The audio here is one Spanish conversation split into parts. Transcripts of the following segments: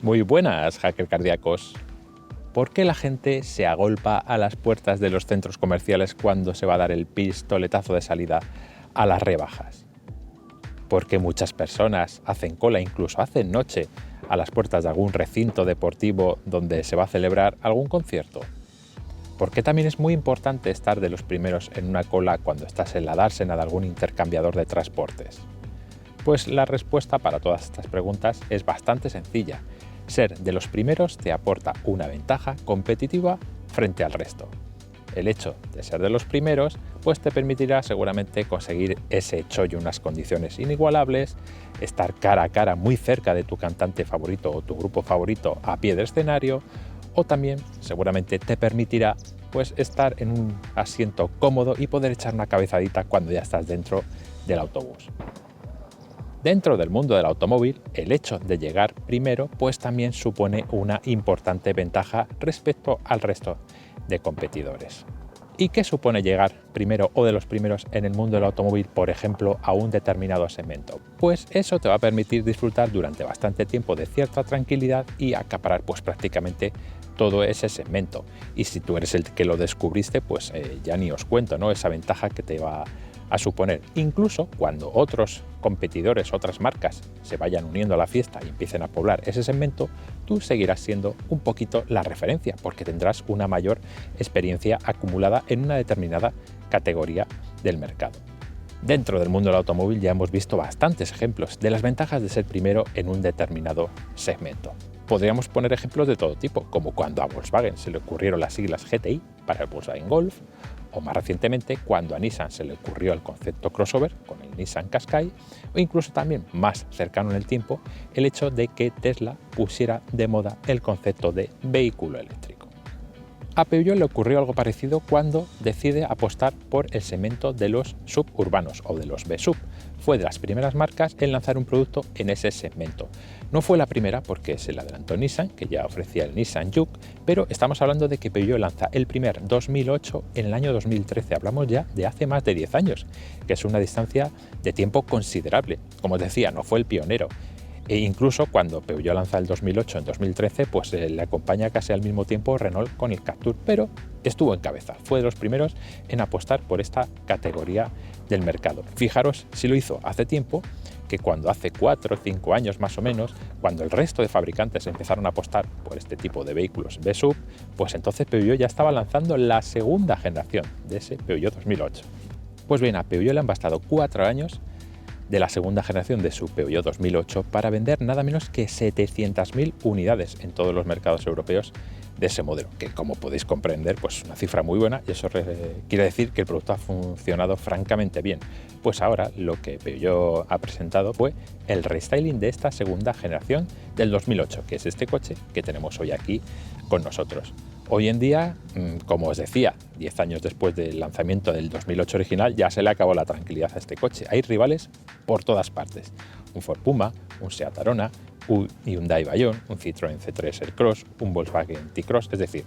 Muy buenas, hacker cardíacos. ¿Por qué la gente se agolpa a las puertas de los centros comerciales cuando se va a dar el pistoletazo de salida a las rebajas? ¿Por qué muchas personas hacen cola, incluso hacen noche, a las puertas de algún recinto deportivo donde se va a celebrar algún concierto? ¿Por qué también es muy importante estar de los primeros en una cola cuando estás en la dársena de algún intercambiador de transportes? Pues la respuesta para todas estas preguntas es bastante sencilla. Ser de los primeros te aporta una ventaja competitiva frente al resto. El hecho de ser de los primeros pues te permitirá seguramente conseguir ese chollo en unas condiciones inigualables, estar cara a cara muy cerca de tu cantante favorito o tu grupo favorito a pie de escenario, o también seguramente te permitirá pues estar en un asiento cómodo y poder echar una cabezadita cuando ya estás dentro del autobús. Dentro del mundo del automóvil, el hecho de llegar primero pues también supone una importante ventaja respecto al resto de competidores. ¿Y qué supone llegar primero o de los primeros en el mundo del automóvil, por ejemplo, a un determinado segmento? Pues eso te va a permitir disfrutar durante bastante tiempo de cierta tranquilidad y acaparar pues prácticamente todo ese segmento. Y si tú eres el que lo descubriste, pues ya ni os cuento, ¿no? Esa ventaja que te va a suponer. Incluso cuando otros competidores, otras marcas se vayan uniendo a la fiesta y empiecen a poblar ese segmento, tú seguirás siendo un poquito la referencia porque tendrás una mayor experiencia acumulada en una determinada categoría del mercado. Dentro del mundo del automóvil ya hemos visto bastantes ejemplos de las ventajas de ser primero en un determinado segmento. Podríamos poner ejemplos de todo tipo, como cuando a Volkswagen se le ocurrieron las siglas GTI para el Volkswagen Golf, o más recientemente cuando a Nissan se le ocurrió el concepto crossover con el Nissan Qashqai, o incluso también más cercano en el tiempo el hecho de que Tesla pusiera de moda el concepto de vehículo eléctrico. A Peugeot le ocurrió algo parecido cuando decide apostar por el segmento de los suburbanos o de los B-Sub. Fue de las primeras marcas en lanzar un producto en ese segmento. No fue la primera porque se le adelantó Nissan, que ya ofrecía el Nissan Juke, pero estamos hablando de que Peugeot lanza el primer 2008 en el año 2013. Hablamos ya de hace más de 10 años, que es una distancia de tiempo considerable. Como os decía, no fue el pionero. E incluso cuando Peugeot lanza el 2008 en 2013, pues le acompaña casi al mismo tiempo Renault con el Captur, pero estuvo en cabeza, fue de los primeros en apostar por esta categoría del mercado. Fijaros si lo hizo hace tiempo, que cuando hace 4 o 5 años más o menos, cuando el resto de fabricantes empezaron a apostar por este tipo de vehículos B-Sub, pues entonces Peugeot ya estaba lanzando la segunda generación de ese Peugeot 2008. Pues bien, a Peugeot le han bastado 4 años de la segunda generación de su Peugeot 2008 para vender nada menos que 700.000 unidades en todos los mercados europeos de ese modelo, que como podéis comprender, pues una cifra muy buena, y eso quiere decir que el producto ha funcionado francamente bien. Pues ahora lo que Peugeot ha presentado fue el restyling de esta segunda generación del 2008, que es este coche que tenemos hoy aquí con nosotros. Hoy en día, como os decía, 10 años después del lanzamiento del 2008 original, ya se le acabó la tranquilidad a este coche. Hay rivales por todas partes. Un Ford Puma, un Seat Arona, un Hyundai Bayon, un Citroën C3 Aircross, un Volkswagen T-Cross, es decir,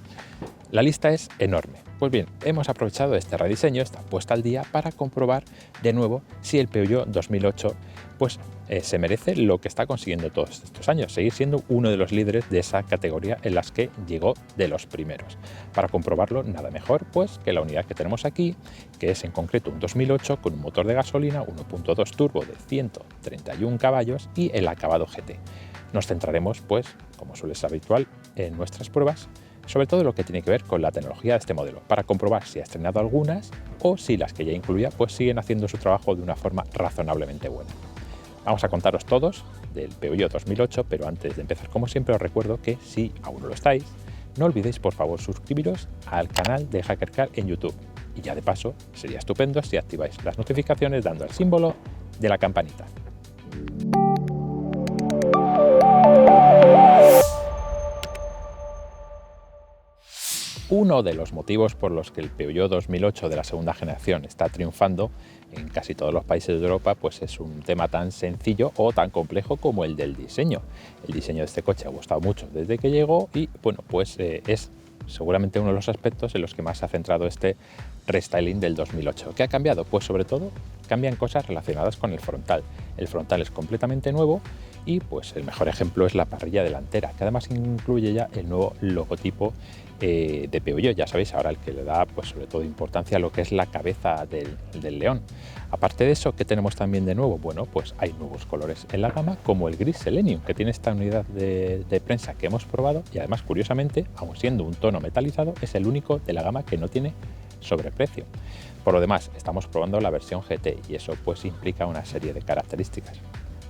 la lista es enorme. Pues bien, hemos aprovechado este rediseño, esta puesta al día, para comprobar de nuevo si el Peugeot 2008 pues, se merece lo que está consiguiendo todos estos años, seguir siendo uno de los líderes de esa categoría en las que llegó de los primeros. Para comprobarlo, nada mejor pues que la unidad que tenemos aquí, que es en concreto un 2008 con un motor de gasolina 1.2 turbo de 131 caballos y el acabado GT. Nos centraremos, pues, como suele ser habitual en nuestras pruebas, sobre todo lo que tiene que ver con la tecnología de este modelo, para comprobar si ha estrenado algunas o si las que ya incluía pues siguen haciendo su trabajo de una forma razonablemente buena. Vamos a contaros todos del Peugeot 2008, pero antes de empezar, como siempre, os recuerdo que si aún no lo estáis, no olvidéis por favor suscribiros al canal de HackerCar en YouTube. Y ya de paso, sería estupendo si activáis las notificaciones dando al símbolo de la campanita. Uno de los motivos por los que el Peugeot 2008 de la segunda generación está triunfando en casi todos los países de Europa pues es un tema tan sencillo o tan complejo como el del diseño. El diseño de este coche ha gustado mucho desde que llegó y bueno, pues es seguramente uno de los aspectos en los que más se ha centrado este restyling del 2008. ¿Qué ha cambiado? Pues sobre todo cambian cosas relacionadas con el frontal. El frontal es completamente nuevo Y pues el mejor ejemplo es la parrilla delantera, que además incluye ya el nuevo logotipo de Peugeot. Ya sabéis, ahora el que le da pues sobre todo importancia a lo que es la cabeza del león. Aparte de eso, ¿qué tenemos también de nuevo? Bueno, pues hay nuevos colores en la gama, como el gris Selenium, que tiene esta unidad de prensa que hemos probado, y además, curiosamente, aun siendo un tono metalizado, es el único de la gama que no tiene sobreprecio. Por lo demás, estamos probando la versión GT y eso pues implica una serie de características.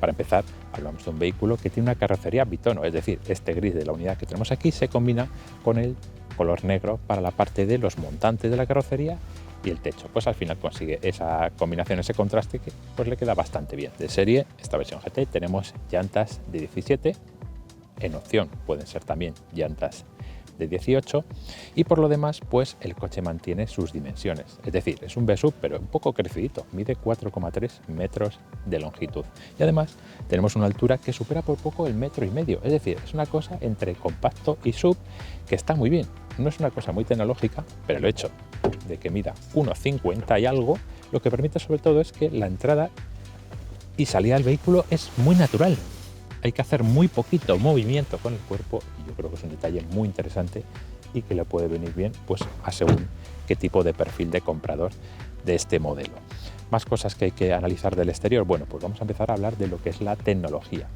Para empezar, hablamos de un vehículo que tiene una carrocería bitono, es decir, este gris de la unidad que tenemos aquí se combina con el color negro para la parte de los montantes de la carrocería y el techo. Pues al final consigue esa combinación, ese contraste que pues le queda bastante bien. De serie, esta versión GT tenemos llantas de 17, en opción pueden ser también llantas de 18, y por lo demás pues el coche mantiene sus dimensiones, es decir, es un V-Sub pero un poco crecidito, mide 4,3 metros de longitud y además tenemos una altura que supera por poco el 1,5 metros, es decir, es una cosa entre compacto y sub que está muy bien. No es una cosa muy tecnológica, pero el hecho de que mida 1,50 y algo, lo que permite sobre todo es que la entrada y salida del vehículo es muy natural. Hay que hacer muy poquito movimiento con el cuerpo y yo creo que es un detalle muy interesante y que le puede venir bien pues a según qué tipo de perfil de comprador de este modelo. Más cosas que hay que analizar del exterior. Bueno, pues vamos a empezar a hablar de lo que es la tecnología.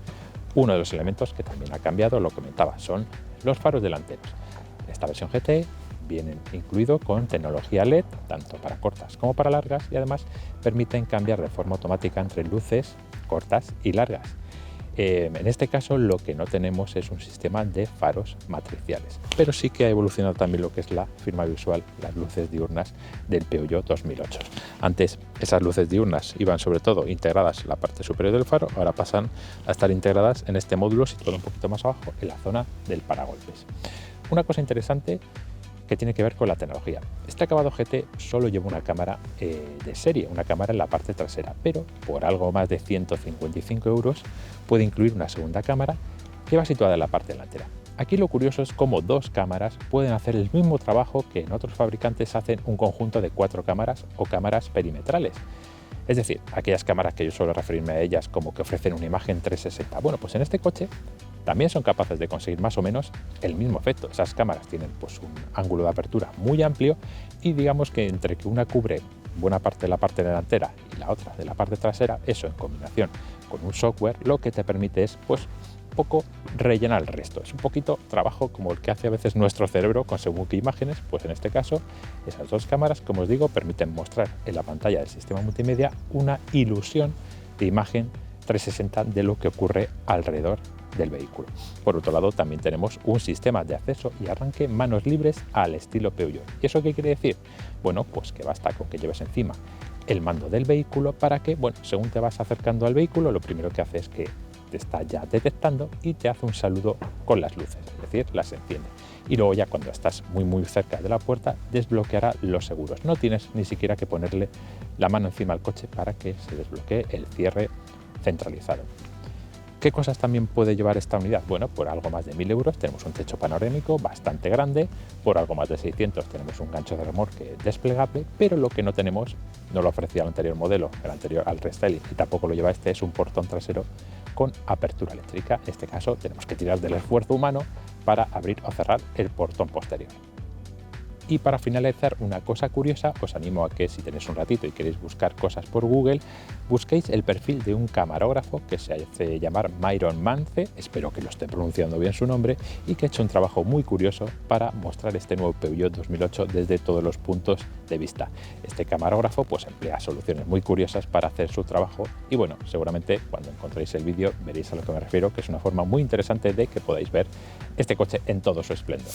Uno de los elementos que también ha cambiado, lo comentaba, son los faros delanteros. En esta versión GT vienen incluido con tecnología LED, tanto para cortas como para largas, y además permiten cambiar de forma automática entre luces cortas y largas. En este caso lo que no tenemos es un sistema de faros matriciales, pero sí que ha evolucionado también lo que es la firma visual, las luces diurnas del Peugeot 2008. Antes esas luces diurnas iban sobre todo integradas en la parte superior del faro, ahora pasan a estar integradas en este módulo situado un poquito más abajo en la zona del paragolpes. Una cosa interesante que tiene que ver con la tecnología. Este acabado GT solo lleva una cámara de serie, una cámara en la parte trasera, pero por algo más de 155 euros puede incluir una segunda cámara que va situada en la parte delantera. Aquí lo curioso es cómo dos cámaras pueden hacer el mismo trabajo que en otros fabricantes hacen un conjunto de 4 cámaras o cámaras perimetrales. Es decir, aquellas cámaras que yo suelo referirme a ellas como que ofrecen una imagen 360. Bueno, pues en este coche también son capaces de conseguir más o menos el mismo efecto. Esas cámaras tienen pues un ángulo de apertura muy amplio y digamos que entre que una cubre buena parte de la parte delantera y la otra de la parte trasera, eso en combinación con un software lo que te permite es pues un poco rellenar el resto. Es un poquito trabajo como el que hace a veces nuestro cerebro con según qué imágenes, pues en este caso esas dos cámaras, como os digo, permiten mostrar en la pantalla del sistema multimedia una ilusión de imagen 360 de lo que ocurre alrededor del vehículo. Por otro lado, también tenemos un sistema de acceso y arranque manos libres al estilo Peugeot. ¿Y eso qué quiere decir? Bueno, pues que basta con que lleves encima el mando del vehículo para que, bueno, según te vas acercando al vehículo, lo primero que hace es que te está ya detectando y te hace un saludo con las luces, es decir, las enciende. Y luego ya cuando estás muy cerca de la puerta, desbloqueará los seguros. No tienes ni siquiera que ponerle la mano encima al coche para que se desbloquee el cierre centralizado. ¿Qué cosas también puede llevar esta unidad? Bueno, por algo más de 1.000 euros tenemos un techo panorámico bastante grande, por algo más de 600 tenemos un gancho de remolque desplegable, pero lo que no tenemos, no lo ofrecía el anterior modelo, el anterior al restyling, y tampoco lo lleva este, es un portón trasero con apertura eléctrica. En este caso tenemos que tirar del esfuerzo humano para abrir o cerrar el portón posterior. Y para finalizar, una cosa curiosa, os animo a que si tenéis un ratito y queréis buscar cosas por Google, busquéis el perfil de un camarógrafo que se hace llamar Myron Mance, espero que lo esté pronunciando bien su nombre, y que ha hecho un trabajo muy curioso para mostrar este nuevo Peugeot 2008 desde todos los puntos de vista. Este camarógrafo pues emplea soluciones muy curiosas para hacer su trabajo y bueno, seguramente cuando encontréis el vídeo veréis a lo que me refiero, que es una forma muy interesante de que podáis ver este coche en todo su esplendor.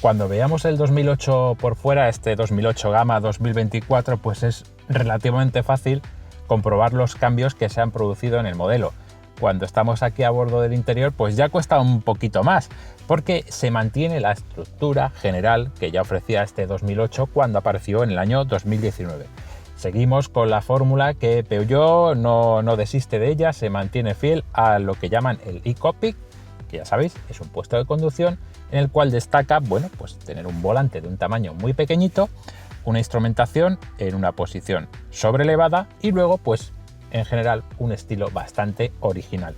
Cuando veamos el 2008 por fuera, este 2008 Gama 2024, pues es relativamente fácil comprobar los cambios que se han producido en el modelo. Cuando estamos aquí a bordo del interior, pues ya cuesta un poquito más, porque se mantiene la estructura general que ya ofrecía este 2008 cuando apareció en el año 2019. Seguimos con la fórmula que Peugeot no desiste de ella, se mantiene fiel a lo que llaman el e-cockpit, que ya sabéis, es un puesto de conducción en el cual destaca, bueno, pues tener un volante de un tamaño muy pequeñito, una instrumentación en una posición sobrelevada y luego pues en general un estilo bastante original.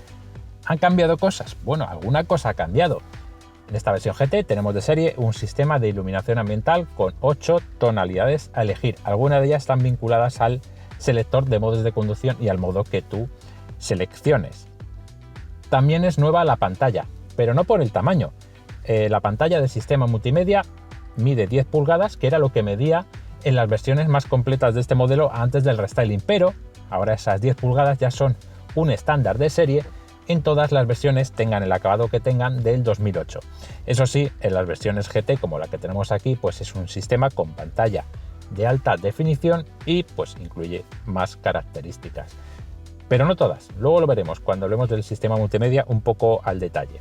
¿Han cambiado cosas? Bueno, alguna cosa ha cambiado. En esta versión GT tenemos de serie un sistema de iluminación ambiental con 8 tonalidades a elegir. Algunas de ellas están vinculadas al selector de modos de conducción y al modo que tú selecciones. También es nueva la pantalla, pero no por el tamaño. La pantalla del sistema multimedia mide 10 pulgadas, que era lo que medía en las versiones más completas de este modelo antes del restyling, pero ahora esas 10 pulgadas ya son un estándar de serie en todas las versiones, tengan el acabado que tengan, del 2008. Eso sí, en las versiones GT, como la que tenemos aquí, pues es un sistema con pantalla de alta definición y pues incluye más características. Pero no todas, luego lo veremos cuando hablemos del sistema multimedia un poco al detalle.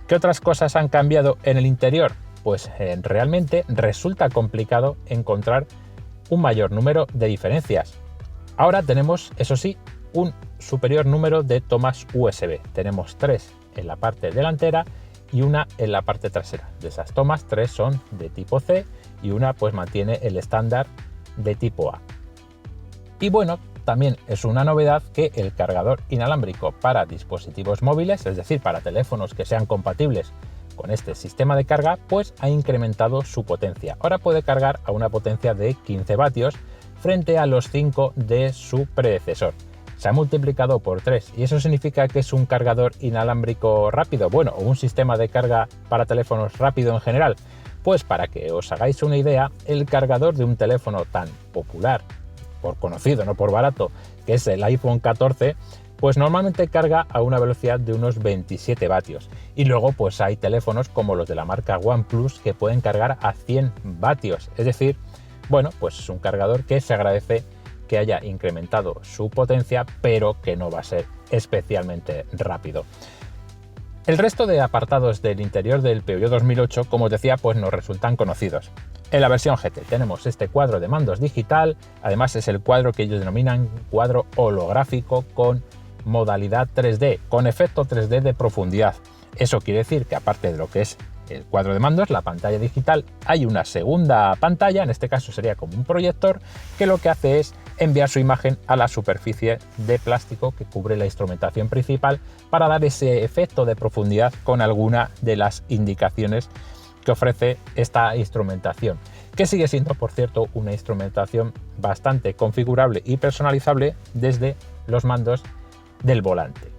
¿Qué otras cosas han cambiado en el interior? Pues realmente resulta complicado encontrar un mayor número de diferencias. Ahora tenemos, eso sí, un superior número de tomas USB. Tenemos 3 en la parte delantera y una en la parte trasera. De esas tomas, 3 son de tipo C y una pues mantiene el estándar de tipo A. Y bueno, también es una novedad que el cargador inalámbrico para dispositivos móviles, es decir, para teléfonos que sean compatibles con este sistema de carga, pues ha incrementado su potencia. Ahora puede cargar a una potencia de 15 vatios frente a los 5 de su predecesor. Se ha multiplicado por 3 y eso significa que es un cargador inalámbrico rápido, bueno, o un sistema de carga para teléfonos rápido en general. Pues para que os hagáis una idea, el cargador de un teléfono tan popular, por conocido, no por barato, que es el iPhone 14, pues normalmente carga a una velocidad de unos 27 vatios. Y luego pues hay teléfonos como los de la marca OnePlus que pueden cargar a 100 vatios. Es decir, bueno, pues es un cargador que se agradece que haya incrementado su potencia, pero que no va a ser especialmente rápido. El resto de apartados del interior del Peugeot 2008, como os decía, pues nos resultan conocidos. En la versión GT tenemos este cuadro de mandos digital, además es el cuadro que ellos denominan cuadro holográfico con modalidad 3D, con efecto 3D de profundidad. Eso quiere decir que aparte de lo que es el cuadro de mandos, la pantalla digital, hay una segunda pantalla, en este caso sería como un proyector, que lo que hace es enviar su imagen a la superficie de plástico que cubre la instrumentación principal para dar ese efecto de profundidad con alguna de las indicaciones que ofrece esta instrumentación, que sigue siendo, por cierto, una instrumentación bastante configurable y personalizable desde los mandos del volante.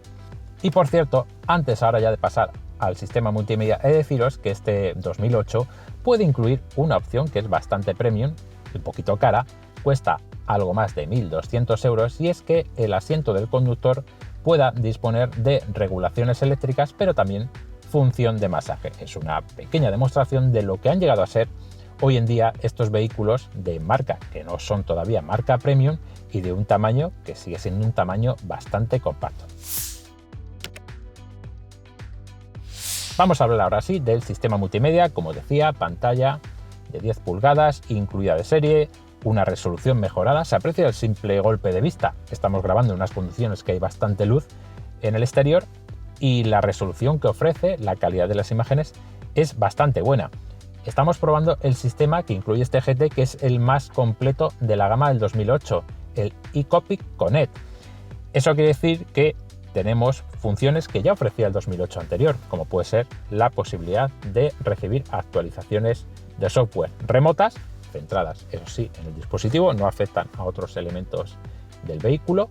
Y por cierto, ahora ya de pasar al sistema multimedia, he de deciros que este 2008 puede incluir una opción que es bastante premium, un poquito cara, cuesta algo más de 1.200 euros, y es que el asiento del conductor pueda disponer de regulaciones eléctricas, pero también función de masaje. Es una pequeña demostración de lo que han llegado a ser hoy en día estos vehículos de marca, que no son todavía marca premium, y de un tamaño que sigue siendo un tamaño bastante compacto. Vamos a hablar ahora sí del sistema multimedia, como decía, pantalla de 10 pulgadas, incluida de serie, una resolución mejorada, se aprecia el simple golpe de vista. Estamos grabando en unas condiciones que hay bastante luz en el exterior y la resolución que ofrece, la calidad de las imágenes es bastante buena. Estamos probando el sistema que incluye este GT, que es el más completo de la gama del 2008, el eCockpit Connect. Eso quiere decir que tenemos funciones que ya ofrecía el 2008 anterior, como puede ser la posibilidad de recibir actualizaciones de software remotas, centradas, eso sí, en el dispositivo, no afectan a otros elementos del vehículo.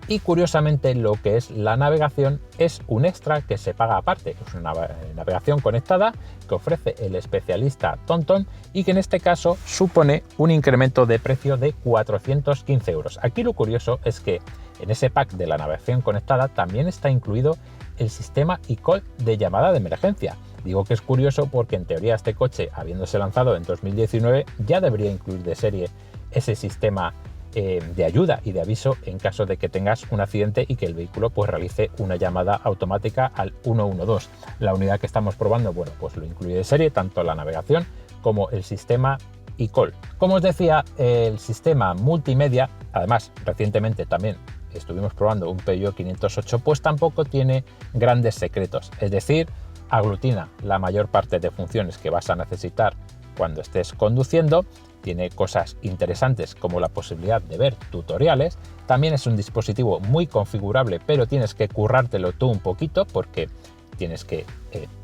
Y curiosamente, lo que es la navegación es un extra que se paga aparte. Es una navegación conectada que ofrece el especialista TomTom y que en este caso supone un incremento de precio de 415 euros. Aquí lo curioso es que en ese pack de la navegación conectada también está incluido el sistema eCall de llamada de emergencia. Digo que es curioso porque en teoría este coche, habiéndose lanzado en 2019, ya debería incluir de serie ese sistema de ayuda y de aviso en caso de que tengas un accidente y que el vehículo pues realice una llamada automática al 112. La unidad que estamos probando, bueno, pues lo incluye de serie, tanto la navegación como el sistema eCall. Como os decía, el sistema multimedia, además recientemente también estuvimos probando un Peugeot 508, pues tampoco tiene grandes secretos, es decir, aglutina la mayor parte de funciones que vas a necesitar cuando estés conduciendo tiene cosas interesantes como la posibilidad de ver tutoriales. También es un dispositivo muy configurable, pero tienes que currártelo tú un poquito porque tienes que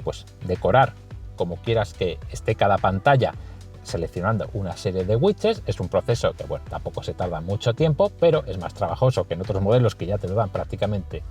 pues decorar como quieras que esté cada pantalla, seleccionando una serie de widgets. Es un proceso que, bueno, tampoco se tarda mucho tiempo, pero es más trabajoso que en otros modelos que ya te lo dan prácticamente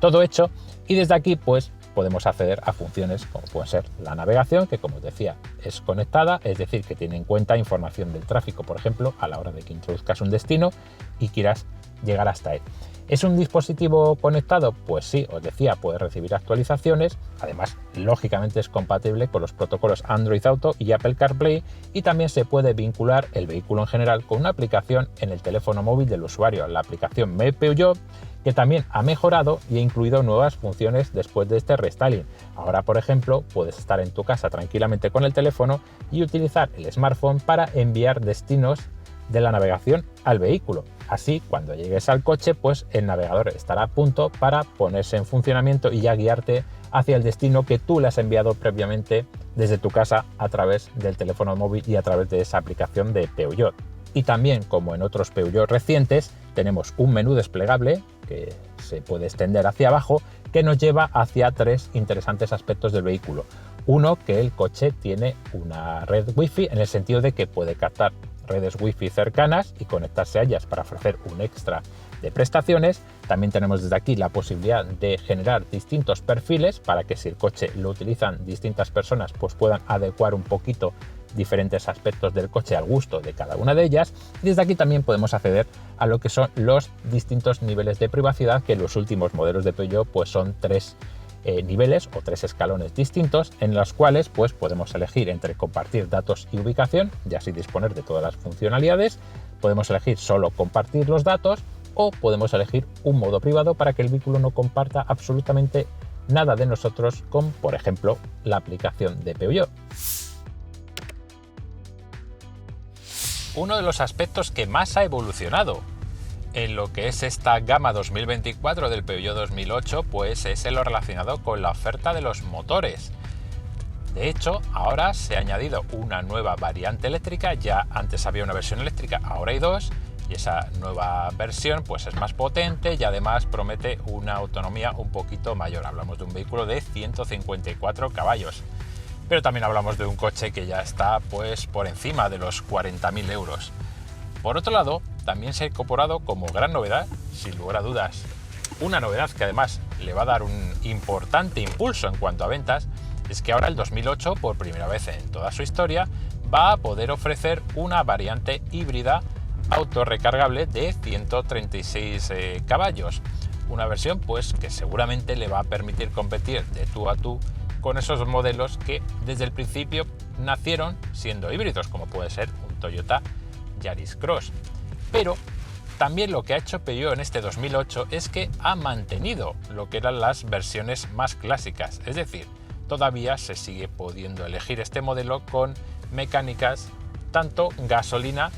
todo hecho. Y desde aquí pues podemos acceder a funciones como puede ser la navegación, que como os decía es conectada, es decir, que tiene en cuenta información del tráfico, por ejemplo, a la hora de que introduzcas un destino y quieras llegar hasta él. ¿Es un dispositivo conectado? Pues sí, os decía, puede recibir actualizaciones. Además, lógicamente es compatible con los protocolos Android Auto y Apple CarPlay, y también se puede vincular el vehículo en general con una aplicación en el teléfono móvil del usuario, la aplicación Me Peugeot, que también ha mejorado y ha incluido nuevas funciones después de este restyling. Ahora, por ejemplo, puedes estar en tu casa tranquilamente con el teléfono y utilizar el smartphone para enviar destinos de la navegación al vehículo. Así, cuando llegues al coche, pues el navegador estará a punto para ponerse en funcionamiento y ya guiarte hacia el destino que tú le has enviado previamente desde tu casa a través del teléfono móvil y a través de esa aplicación de Peugeot. Y también, como en otros Peugeot recientes, tenemos un menú desplegable que se puede extender hacia abajo, que nos lleva hacia tres interesantes aspectos del vehículo. Uno, que el coche tiene una red Wi-Fi, en el sentido de que puede captar redes Wi-Fi cercanas y conectarse a ellas para ofrecer un extra de prestaciones. También tenemos desde aquí la posibilidad de generar distintos perfiles para que, si el coche lo utilizan distintas personas, pues puedan adecuar un poquito diferentes aspectos del coche al gusto de cada una de ellas. Y desde aquí también podemos acceder a lo que son los distintos niveles de privacidad, que en los últimos modelos de Peugeot pues son tres niveles o tres escalones distintos, en los cuales pues podemos elegir entre compartir datos y ubicación y así disponer de todas las funcionalidades. Podemos elegir solo compartir los datos, o podemos elegir un modo privado para que el vehículo no comparta absolutamente nada de nosotros con, por ejemplo, la aplicación de Peugeot. Uno de los aspectos que más ha evolucionado en lo que es esta gama 2024 del Peugeot 2008, pues es lo relacionado con la oferta de los motores. De hecho, ahora se ha añadido una nueva variante eléctrica. Ya antes había una versión eléctrica, ahora hay dos, y esa nueva versión pues es más potente y además promete una autonomía un poquito mayor. Hablamos de un vehículo de 154 caballos, pero también hablamos de un coche que ya está pues por encima de los 40.000 euros. Por otro lado, también se ha incorporado como gran novedad, sin lugar a dudas, una novedad que además le va a dar un importante impulso en cuanto a ventas, es que ahora el 2008, por primera vez en toda su historia, va a poder ofrecer una variante híbrida autorrecargable de 136 caballos. Una versión pues que seguramente le va a permitir competir de tú a tú con esos modelos que desde el principio nacieron siendo híbridos, como puede ser un Toyota Yaris Cross. Pero también lo que ha hecho Peugeot en este 2008 es que ha mantenido lo que eran las versiones más clásicas, es decir, todavía se sigue pudiendo elegir este modelo con mecánicas tanto gasolina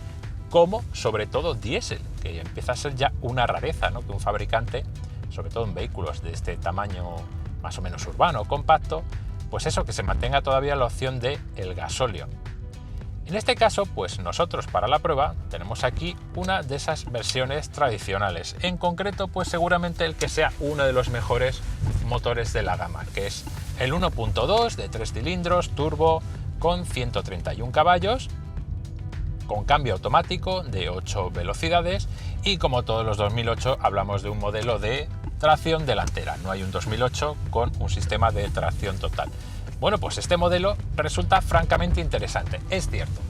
como sobre todo diésel, que empieza a ser ya una rareza, ¿no? Que un fabricante, sobre todo en vehículos de este tamaño más o menos urbano, compacto, pues eso, que se mantenga todavía la opción de el gasóleo. En este caso, pues nosotros para la prueba tenemos aquí una de esas versiones tradicionales. En concreto, pues seguramente el que sea uno de los mejores motores de la gama, que es el 1.2 de 3 cilindros turbo con 131 caballos, con cambio automático de 8 velocidades, y como todos los 2008 hablamos de un modelo de tracción delantera. No hay un 2008 con un sistema de tracción total. Bueno, pues este modelo resulta francamente interesante. Es cierto,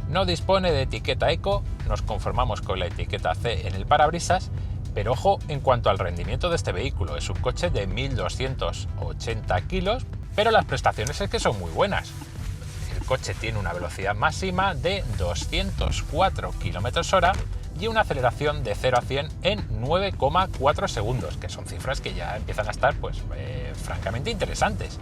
no dispone de etiqueta Eco, nos conformamos con la etiqueta C en el parabrisas, pero ojo en cuanto al rendimiento de este vehículo. Es un coche de 1.280 kilos, pero las prestaciones es que son muy buenas. El coche tiene una velocidad máxima de 204 km/h y una aceleración de 0 a 100 en 9,4 segundos, que son cifras que ya empiezan a estar pues francamente interesantes.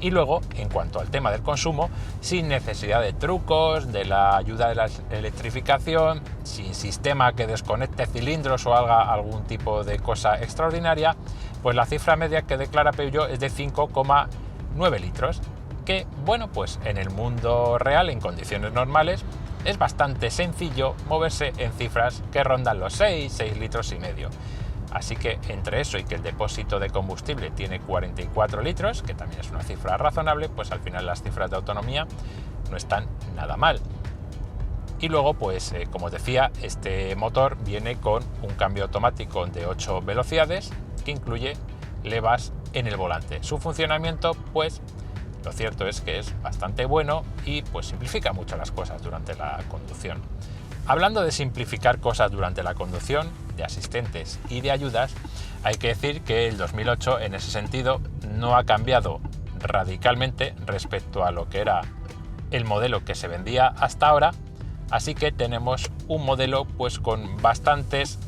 Y luego, en cuanto al tema del consumo, sin necesidad de trucos, de la ayuda de la electrificación, sin sistema que desconecte cilindros o haga algún tipo de cosa extraordinaria, pues la cifra media que declara Peugeot es de 5,9 litros, que, bueno, pues en el mundo real, en condiciones normales, es bastante sencillo moverse en cifras que rondan los 6 litros y medio. Así que entre eso y que el depósito de combustible tiene 44 litros, que también es una cifra razonable, pues al final las cifras de autonomía no están nada mal. Y luego, pues como os decía, este motor viene con un cambio automático de 8 velocidades que incluye levas en el volante. Su funcionamiento, pues lo cierto es que es bastante bueno y pues simplifica mucho las cosas durante la conducción. Hablando de simplificar cosas durante la conducción, de asistentes y de ayudas, hay que decir que el 2008 en ese sentido no ha cambiado radicalmente respecto a lo que era el modelo que se vendía hasta ahora, así que tenemos un modelo pues con bastantes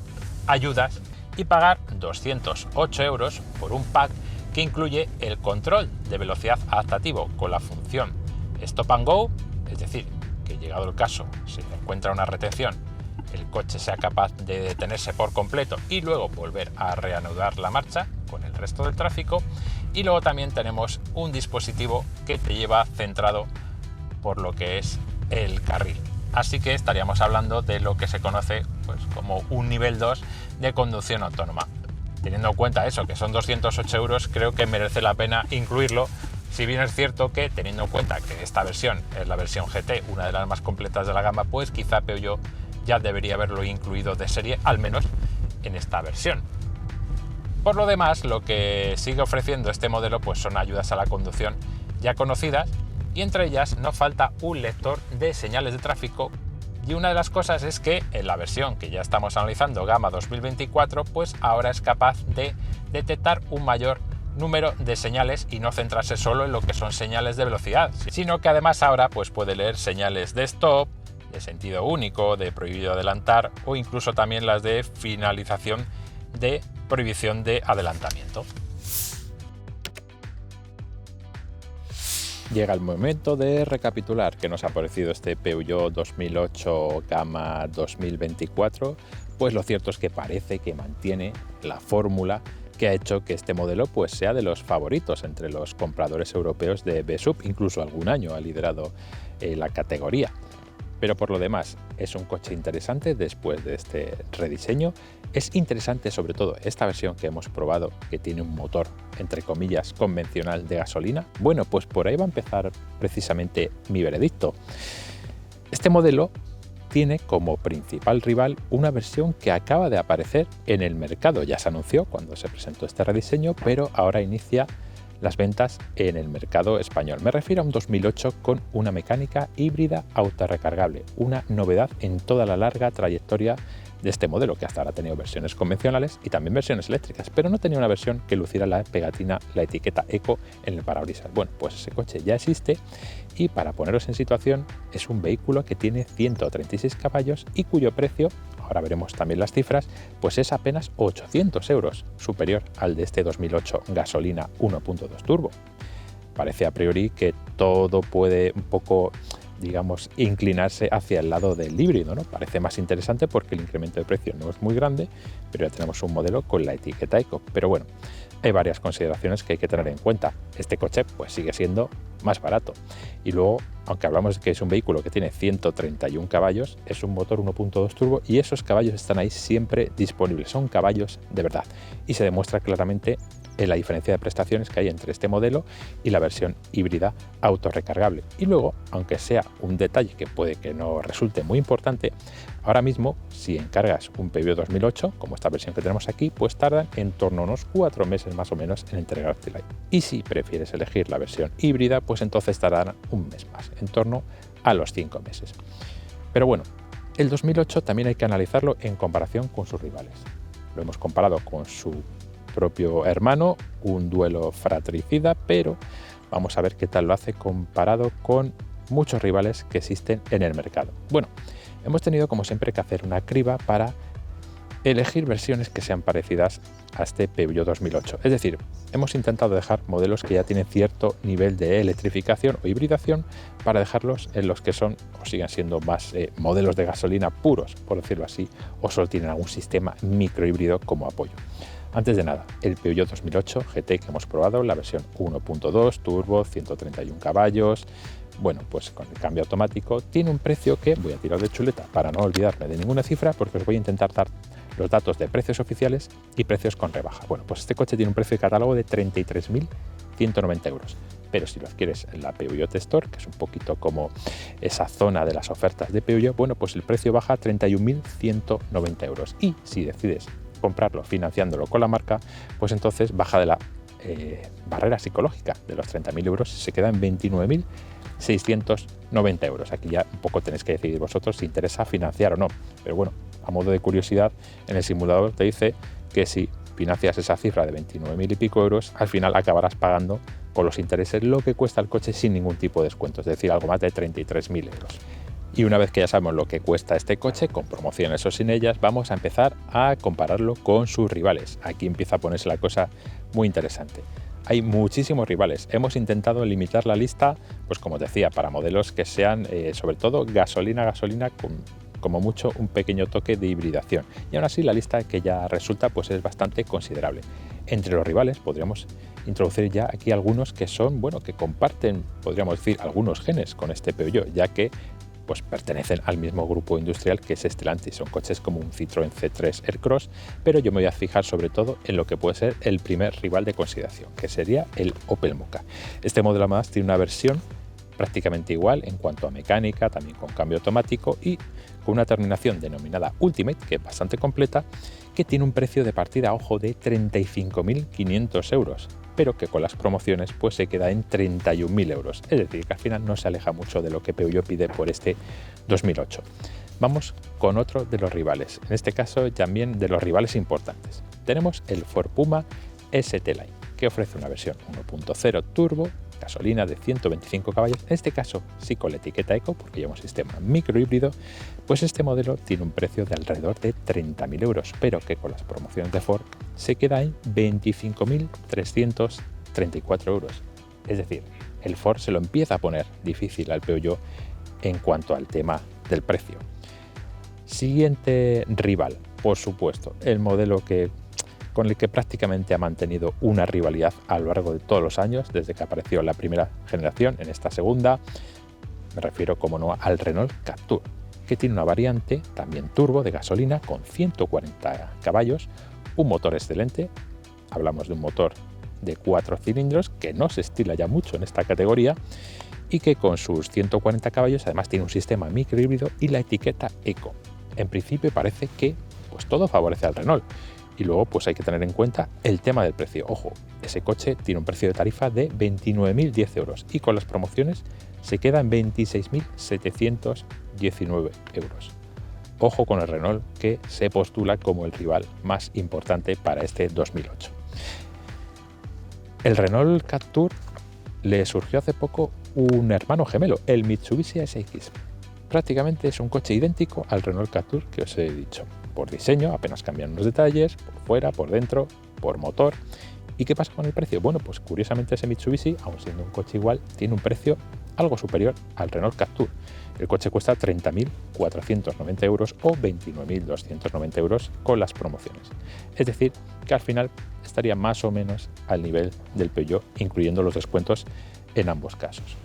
ayudas y pagar 208 euros por un pack que incluye el control de velocidad adaptativo con la función Stop and Go, es decir, que llegado el caso, si se encuentra una retención, el coche sea capaz de detenerse por completo y luego volver a reanudar la marcha con el resto del tráfico. Y luego también tenemos un dispositivo que te lleva centrado por lo que es el carril. Así que estaríamos hablando de lo que se conoce pues como un nivel 2 de conducción autónoma. Teniendo en cuenta eso, que son 208 euros, creo que merece la pena incluirlo. Si bien es cierto que, teniendo en cuenta que esta versión es la versión GT, una de las más completas de la gama, pues quizá Peugeot ya debería haberlo incluido de serie, al menos en esta versión. Por lo demás, lo que sigue ofreciendo este modelo pues son ayudas a la conducción ya conocidas, y entre ellas no falta un lector de señales de tráfico. Y una de las cosas es que en la versión que ya estamos analizando, Gama 2024, pues ahora es capaz de detectar un mayor número de señales y no centrarse solo en lo que son señales de velocidad, sino que además ahora pues puede leer señales de stop, de sentido único, de prohibido adelantar o incluso también las de finalización de prohibición de adelantamiento. Llega el momento de recapitular qué nos ha parecido este Peugeot 2008 Gama 2024. Pues lo cierto es que parece que mantiene la fórmula que ha hecho que este modelo pues sea de los favoritos entre los compradores europeos de B-Sub, incluso algún año ha liderado la categoría. Pero por lo demás es un coche interesante después de este rediseño. Es interesante sobre todo esta versión que hemos probado, que tiene un motor entre comillas convencional de gasolina. Bueno, pues por ahí va a empezar precisamente mi veredicto. Este modelo tiene como principal rival una versión que acaba de aparecer en el mercado. Ya se anunció cuando se presentó este rediseño, pero ahora inicia las ventas en el mercado español. Me refiero a un 2008 con una mecánica híbrida autorrecargable, una novedad en toda la larga trayectoria de este modelo, que hasta ahora ha tenido versiones convencionales y también versiones eléctricas, pero no tenía una versión que luciera la pegatina, la etiqueta Eco en el parabrisas. Bueno, pues ese coche ya existe y para poneros en situación es un vehículo que tiene 136 caballos y cuyo precio, ahora veremos también las cifras, pues es apenas 800 euros, superior al de este 2008 gasolina 1.2 turbo. Parece a priori que todo puede un poco, digamos, inclinarse hacia el lado del híbrido, ¿no? Parece más interesante porque el incremento de precio no es muy grande, pero ya tenemos un modelo con la etiqueta Eco. Pero bueno, hay varias consideraciones que hay que tener en cuenta. Este coche pues sigue siendo más barato. Y luego, aunque hablamos de que es un vehículo que tiene 131 caballos, es un motor 1.2 turbo y esos caballos están ahí siempre disponibles. Son caballos de verdad. Y se demuestra claramente en la diferencia de prestaciones que hay entre este modelo y la versión híbrida autorrecargable. Y luego, aunque sea un detalle que puede que no resulte muy importante, ahora mismo si encargas un Peugeot 2008, como esta versión que tenemos aquí, pues tardan en torno a unos 4 meses más o menos en entregártela. Y si prefieres elegir la versión híbrida, pues entonces tardarán un mes más, en torno a los 5 meses. Pero bueno, el 2008 también hay que analizarlo en comparación con sus rivales. Lo hemos comparado con su propio hermano, un duelo fratricida, pero vamos a ver qué tal lo hace comparado con muchos rivales que existen en el mercado. Bueno, hemos tenido como siempre que hacer una criba para elegir versiones que sean parecidas a este Peugeot 2008. Es decir, hemos intentado dejar modelos que ya tienen cierto nivel de electrificación o hibridación para dejarlos en los que son o siguen siendo más modelos de gasolina puros, por decirlo así, o solo tienen algún sistema microhíbrido como apoyo. Antes de nada, el Peugeot 2008 GT que hemos probado, la versión 1.2 turbo, 131 caballos, Bueno, pues con el cambio automático tiene un precio que voy a tirar de chuleta para no olvidarme de ninguna cifra, porque os voy a intentar dar los datos de precios oficiales y precios con rebaja. Bueno, pues este coche tiene un precio de catálogo de 33.190 euros. Pero si lo adquieres en la Peugeot Store, que es un poquito como esa zona de las ofertas de Peugeot, bueno, pues el precio baja a 31.190 euros. Y si decides comprarlo financiándolo con la marca, pues entonces baja de la barrera psicológica de los 30.000 euros y se queda en 29.690 euros. Aquí ya un poco tenéis que decidir vosotros si interesa financiar o no. Pero bueno, a modo de curiosidad, en el simulador te dice que si financias esa cifra de 29.000 y pico euros, al final acabarás pagando con los intereses lo que cuesta el coche sin ningún tipo de descuento, es decir, algo más de 33.000 euros. Y una vez que ya sabemos lo que cuesta este coche, con promociones o sin ellas, vamos a empezar a compararlo con sus rivales. Aquí empieza a ponerse la cosa muy interesante. Hay muchísimos rivales. Hemos intentado limitar la lista, pues como os decía, para modelos que sean sobre todo gasolina con como mucho un pequeño toque de hibridación. Y aún así la lista que ya resulta pues es bastante considerable. Entre los rivales podríamos introducir ya aquí algunos que son, bueno, que comparten, podríamos decir, algunos genes con este Peugeot, ya que pues pertenecen al mismo grupo industrial que es Stellantis. Son coches como un Citroën C3 Aircross, pero yo me voy a fijar sobre todo en lo que puede ser el primer rival de consideración, que sería el Opel Mokka. Este modelo además tiene una versión prácticamente igual en cuanto a mecánica, también con cambio automático y con una terminación denominada Ultimate, que es bastante completa, que tiene un precio de partida, ojo, de 35.500 euros, pero que con las promociones pues se queda en 31.000 euros, es decir, que al final no se aleja mucho de lo que Peugeot pide por este 2008. Vamos con otro de los rivales, en este caso también de los rivales importantes. Tenemos el Ford Puma ST-Line, que ofrece una versión 1.0 turbo, gasolina de 125 caballos, en este caso sí con la etiqueta Eco, porque lleva un sistema microhíbrido. Pues este modelo tiene un precio de alrededor de 30.000 euros, pero que con las promociones de Ford se queda en 25.334 euros. Es decir, el Ford se lo empieza a poner difícil al Peugeot en cuanto al tema del precio. Siguiente rival, por supuesto, el modelo con el que prácticamente ha mantenido una rivalidad a lo largo de todos los años, desde que apareció en la primera generación, en esta segunda. Me refiero, como no, al Renault Captur, que tiene una variante también turbo de gasolina con 140 caballos, un motor excelente. Hablamos de un motor de 4 cilindros que no se estila ya mucho en esta categoría y que con sus 140 caballos además tiene un sistema microhíbrido y la etiqueta Eco. En principio parece que pues todo favorece al Renault. Y luego pues hay que tener en cuenta el tema del precio. Ojo, ese coche tiene un precio de tarifa de 29.010 euros y con las promociones se queda en 26.719 euros. Ojo con el Renault, que se postula como el rival más importante para este 2008. El Renault Captur le surgió hace poco un hermano gemelo, el Mitsubishi ASX. Prácticamente es un coche idéntico al Renault Captur que os he dicho. Por diseño, apenas cambian los detalles, por fuera, por dentro, por motor. ¿Y qué pasa con el precio? Bueno, pues curiosamente ese Mitsubishi, aun siendo un coche igual, tiene un precio algo superior al Renault Captur. El coche cuesta 30.490 euros o 29.290 euros con las promociones. Es decir, que al final estaría más o menos al nivel del Peugeot, incluyendo los descuentos en ambos casos.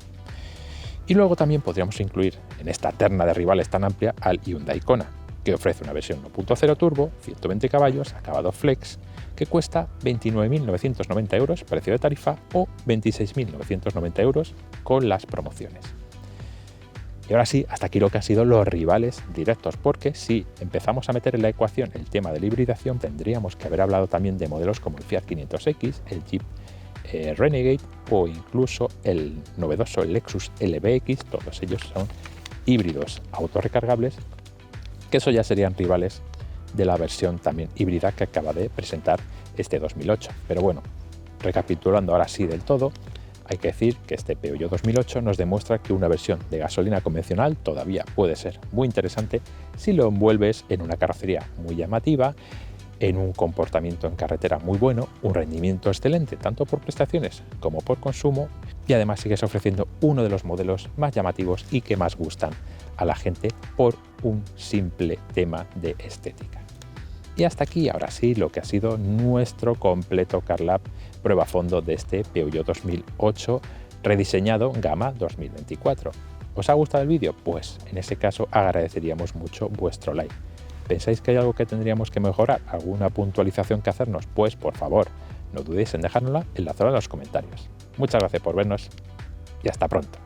Y luego también podríamos incluir en esta terna de rivales tan amplia al Hyundai Kona, que ofrece una versión 1.0 turbo, 120 caballos, acabado flex, que cuesta 29.990 euros, precio de tarifa, o 26.990 euros con las promociones. Y ahora sí, hasta aquí lo que han sido los rivales directos, porque si empezamos a meter en la ecuación el tema de la hibridación, tendríamos que haber hablado también de modelos como el Fiat 500X, el Jeep Renegade o incluso el novedoso Lexus LBX. Todos ellos son híbridos autorrecargables, que eso ya serían rivales de la versión también híbrida que acaba de presentar este 2008. Pero bueno, recapitulando ahora sí del todo, hay que decir que este Peugeot 2008 nos demuestra que una versión de gasolina convencional todavía puede ser muy interesante si lo envuelves en una carrocería muy llamativa, en un comportamiento en carretera muy bueno, un rendimiento excelente tanto por prestaciones como por consumo, y además sigues ofreciendo uno de los modelos más llamativos y que más gustan a la gente por un simple tema de estética. Y hasta aquí, ahora sí, lo que ha sido nuestro completo CarLab prueba a fondo de este Peugeot 2008 rediseñado Gama 2024. ¿Os ha gustado el vídeo? Pues en ese caso agradeceríamos mucho vuestro like. ¿Pensáis que hay algo que tendríamos que mejorar? ¿Alguna puntualización que hacernos? Pues por favor, no dudéis en dejárnosla en la zona de los comentarios. Muchas gracias por vernos y hasta pronto.